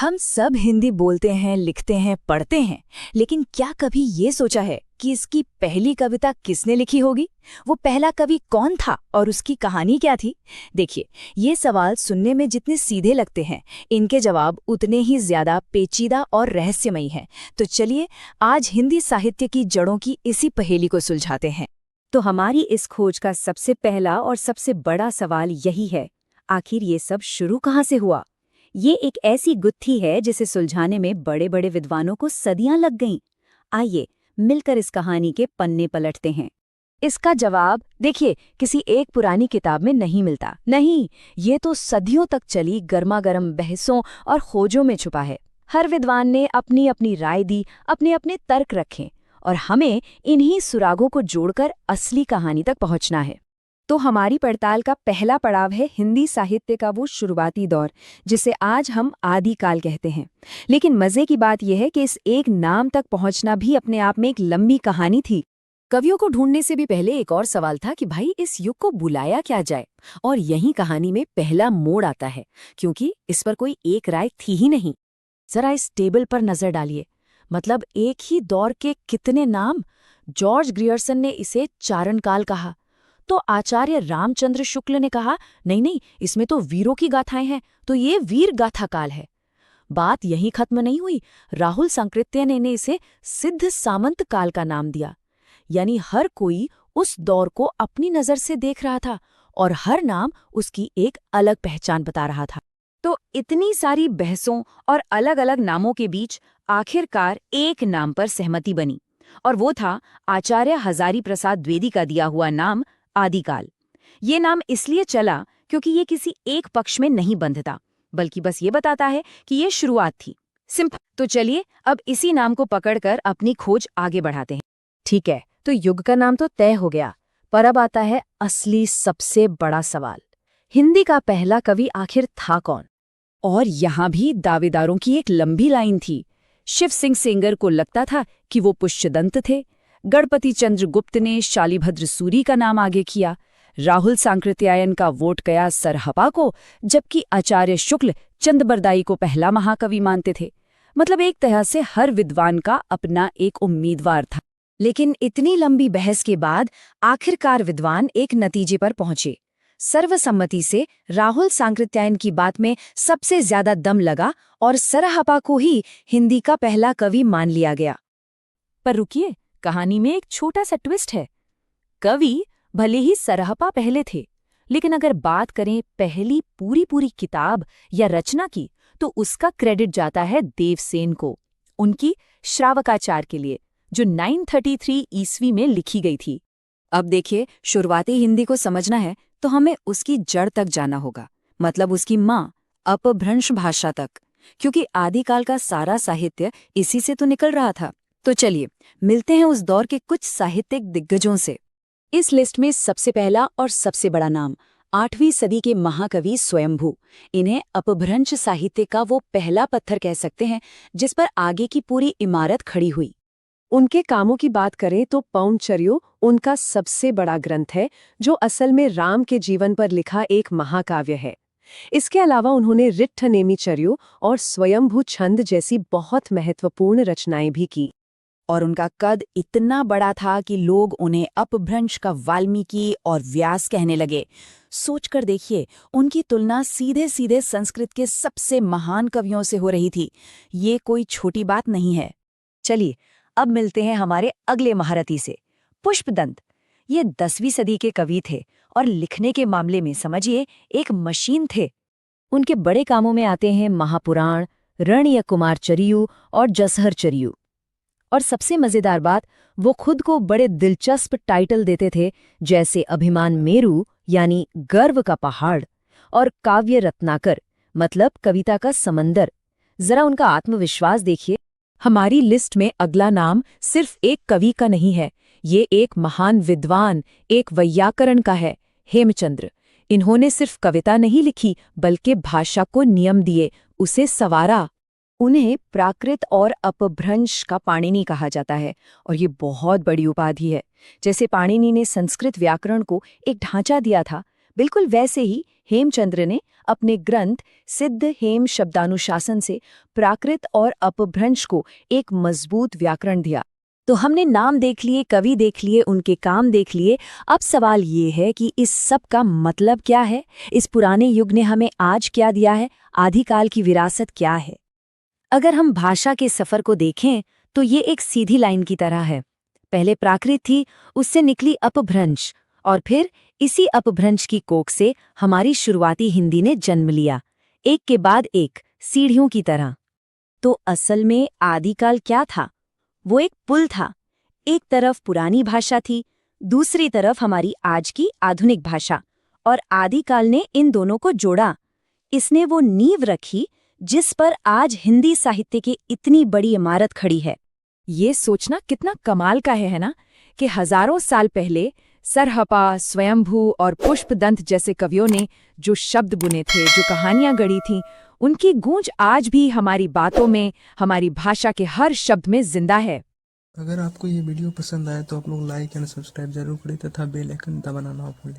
हम सब हिंदी बोलते हैं, लिखते हैं, पढ़ते हैं, लेकिन क्या कभी ये सोचा है कि इसकी पहली कविता किसने लिखी होगी? वो पहला कवि कौन था और उसकी कहानी क्या थी? देखिए, ये सवाल सुनने में जितने सीधे लगते हैं, इनके जवाब उतने ही ज्यादा पेचीदा और रहस्यमयी हैं। तो चलिए, आज हिंदी साहित्य की जड़ों की इसी पहेली को सुलझाते हैं। तो हमारी इस खोज का सबसे पहला और सबसे बड़ा सवाल यही है, आखिर ये सब शुरू कहाँ से हुआ? ये एक ऐसी गुत्थी है जिसे सुलझाने में बड़े बड़े विद्वानों को सदियां लग गईं। आइए मिलकर इस कहानी के पन्ने पलटते हैं। इसका जवाब देखिए, किसी एक पुरानी किताब में नहीं मिलता। नहीं, ये तो सदियों तक चली गर्मागर्म बहसों और खोजों में छुपा है। हर विद्वान ने अपनी अपनी राय दी, अपने अपने तर्क रखे, और हमें इन्हीं सुरागों को जोड़कर असली कहानी तक पहुंचना है। तो हमारी पड़ताल का पहला पड़ाव है हिंदी साहित्य का वो शुरुआती दौर, जिसे आज हम आदिकाल कहते हैं। लेकिन मजे की बात यह है कि इस एक नाम तक पहुंचना भी अपने आप में एक लंबी कहानी थी। कवियों को ढूंढने से भी पहले एक और सवाल था कि भाई इस युग को बुलाया क्या जाए। और यही कहानी में पहला मोड़ आता है, क्योंकि इस पर कोई एक राय थी ही नहीं। जरा इस टेबल पर नजर डालिए, मतलब एक ही दौर के कितने नाम। जॉर्ज ग्रियर्सन ने इसे चारणकाल कहा, तो आचार्य रामचंद्र शुक्ल ने कहा नहीं नहीं, इसमें तो वीरों की गाथाएं हैं, तो ये वीर गाथा काल है। बात यहीं खत्म नहीं हुई। राहुल सांकृत्य ने इसे सिद्ध सामंत काल का नाम दिया। यानी हर कोई उस दौर को अपनी नजर से देख रहा था, और हर नाम उसकी एक अलग पहचान बता रहा था। तो इतनी सारी बहसों और अलग अलग नामों के बीच आखिरकार एक नाम पर सहमति बनी, और वो था आचार्य हजारी प्रसाद द्विवेदी का दिया हुआ नाम आदिकाल। ये नाम इसलिए चला क्योंकि ये किसी एक पक्ष में नहीं बंधता, बल्कि बस ये बताता है कि ये शुरुआत थी। सिंपल। तो चलिए अब इसी नाम को पकड़कर अपनी खोज आगे बढ़ाते हैं। ठीक है, तो युग का नाम तो तय हो गया, पर अब आता है असली सबसे बड़ा सवाल। हिंदी का पहला कवि आखिर था कौन? और यहाँ भी दावेदारों की एक लंबी लाइन थी। शिव सिंह सेंगर को लगता था कि वो पुष्यदंत थे। गणपति चंद्र गुप्त ने शालिभद्र सूरी का नाम आगे किया। राहुल सांकृत्यायन का वोट गया सरहपा को, जबकि आचार्य शुक्ल चंदबरदाई को पहला महाकवि मानते थे। मतलब एक तरह से हर विद्वान का अपना एक उम्मीदवार था। लेकिन इतनी लंबी बहस के बाद आखिरकार विद्वान एक नतीजे पर पहुंचे। सर्वसम्मति से राहुल सांकृत्यायन की बात में सबसे ज्यादा दम लगा और सरहपा को ही हिंदी का पहला कवि मान लिया गया। पर रुकिए, कहानी में एक छोटा सा ट्विस्ट है। कवि भले ही सरहपा पहले थे, लेकिन अगर बात करें पहली पूरी किताब या रचना की, तो उसका क्रेडिट जाता है देवसेन को, उनकी श्रावकाचार के लिए, जो 933 ईस्वी में लिखी गई थी। अब देखिए, शुरुआती हिंदी को समझना है तो हमें उसकी जड़ तक जाना होगा, मतलब उसकी माँ अपभ्रंश भाषा तक, क्योंकि आदिकाल का सारा साहित्य इसी से तो निकल रहा था। तो चलिए मिलते हैं उस दौर के कुछ साहित्यिक दिग्गजों से। इस लिस्ट में सबसे पहला और सबसे बड़ा नाम 8वीं सदी के महाकवि स्वयंभू। इन्हें अपभ्रंश साहित्य का वो पहला पत्थर कह सकते हैं, जिस पर आगे की पूरी इमारत खड़ी हुई। उनके कामों की बात करें तो पौंचर्यो उनका सबसे बड़ा ग्रंथ है, जो असल में राम के जीवन पर लिखा एक महाकाव्य है। इसके अलावा उन्होंने रिट्ठनेमिचर्यो और स्वयंभू छंद जैसी बहुत महत्वपूर्ण रचनाएं भी की। और उनका कद इतना बड़ा था कि लोग उन्हें अपभ्रंश का वाल्मीकि और व्यास कहने लगे। सोचकर देखिए, उनकी तुलना सीधे सीधे संस्कृत के सबसे महान कवियों से हो रही थी। ये कोई छोटी बात नहीं है। चलिए अब मिलते हैं हमारे अगले महारथी से, पुष्पदंत। ये 10वीं सदी के कवि थे और लिखने के मामले में समझिए एक मशीन थे। उनके बड़े कामों में आते हैं महापुराण, रणयकुमारचर्यु और जसहरचर्यु। और सबसे मजेदार बात, वो खुद को बड़े दिलचस्प टाइटल देते थे, जैसे अभिमान मेरु यानी गर्व का पहाड़, और काव्य रत्नाकर मतलब कविता का समंदर। जरा उनका आत्मविश्वास देखिए। हमारी लिस्ट में अगला नाम सिर्फ एक कवि का नहीं है, ये एक महान विद्वान, एक वैयाकरण का है, हेमचंद्र। इन्होंने सिर्फ कविता नहीं लिखी, बल्कि भाषा को नियम दिए, उसे संवारा। उन्हें प्राकृत और अपभ्रंश का पाणिनि कहा जाता है, और ये बहुत बड़ी उपाधि है। जैसे पाणिनि ने संस्कृत व्याकरण को एक ढांचा दिया था, बिल्कुल वैसे ही हेमचंद्र ने अपने ग्रंथ सिद्ध हेम शब्दानुशासन से प्राकृत और अपभ्रंश को एक मजबूत व्याकरण दिया। तो हमने नाम देख लिए, कवि देख लिए, उनके काम देख लिए। अब सवाल ये है कि इस सब का मतलब क्या है? इस पुराने युग ने हमें आज क्या दिया है? आदिकाल की विरासत क्या है? अगर हम भाषा के सफर को देखें तो ये एक सीधी लाइन की तरह है। पहले प्राकृत थी, उससे निकली अपभ्रंश, और फिर इसी अपभ्रंश की कोख से हमारी शुरुआती हिंदी ने जन्म लिया, एक के बाद एक, सीढ़ियों की तरह। तो असल में आदिकाल क्या था? वो एक पुल था। एक तरफ पुरानी भाषा थी, दूसरी तरफ हमारी आज की आधुनिक भाषा, और आदिकाल ने इन दोनों को जोड़ा। इसने वो नींव रखी जिस पर आज हिंदी साहित्य की इतनी बड़ी इमारत खड़ी है। ये सोचना कितना कमाल का है ना, कि हजारों साल पहले सरहपा, स्वयंभू और पुष्पदंत जैसे कवियों ने जो शब्द बुने थे, जो कहानियां गढ़ी थीं, उनकी गूंज आज भी हमारी बातों में, हमारी भाषा के हर शब्द में जिंदा है। अगर आपको ये वीडियो पसंद आए तो आप लोग लाइक एंड सब्सक्राइब जरूर करें तथा बेल आइकन दबाना ना भूलें।